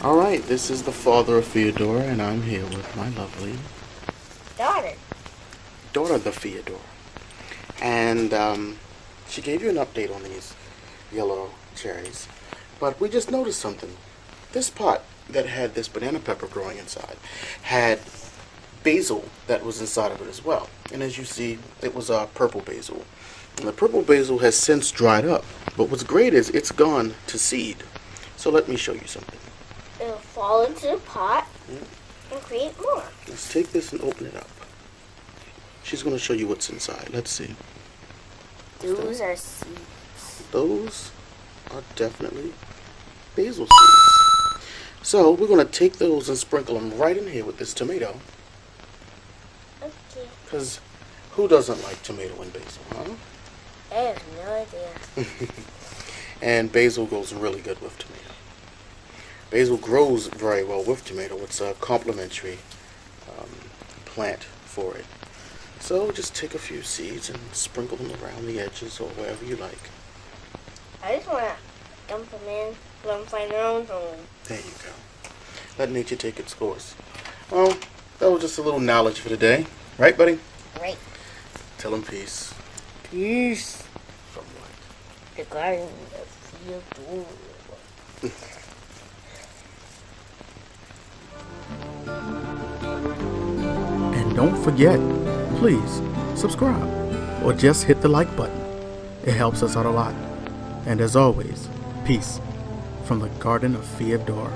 Alright, this is the father of Feodora, and I'm here with my lovely daughter, the Feodora. And she gave you an update on these yellow cherries. But we just noticed something. This pot that had this banana pepper growing inside had basil that was inside of it as well. And as you see, it was purple basil. And the purple basil has since dried up. But what's great is it's gone to seed. So let me show you something. it'll fall into the pot and create more. Let's take this and open it up. She's going to show you what's inside. Let's see. Those are seeds. Those are definitely basil seeds. So we're going to take those and sprinkle them right in here with this tomato. Okay. Because who doesn't like tomato and basil, huh? I have no idea. And basil goes really good with tomato. Basil grows very well with tomato. It's a complementary plant for it. So just take a few seeds and sprinkle them around the edges or wherever you like. I just want to dump them in, let them find their own home. There you go. Let nature take its course. Well, that was just a little knowledge for today. Right, buddy? Right. Tell them peace. Peace. From what? The garden of Feodora. And don't forget, please subscribe or just hit the like button. It helps us out a lot. And as always, peace from the Garden of Feodora.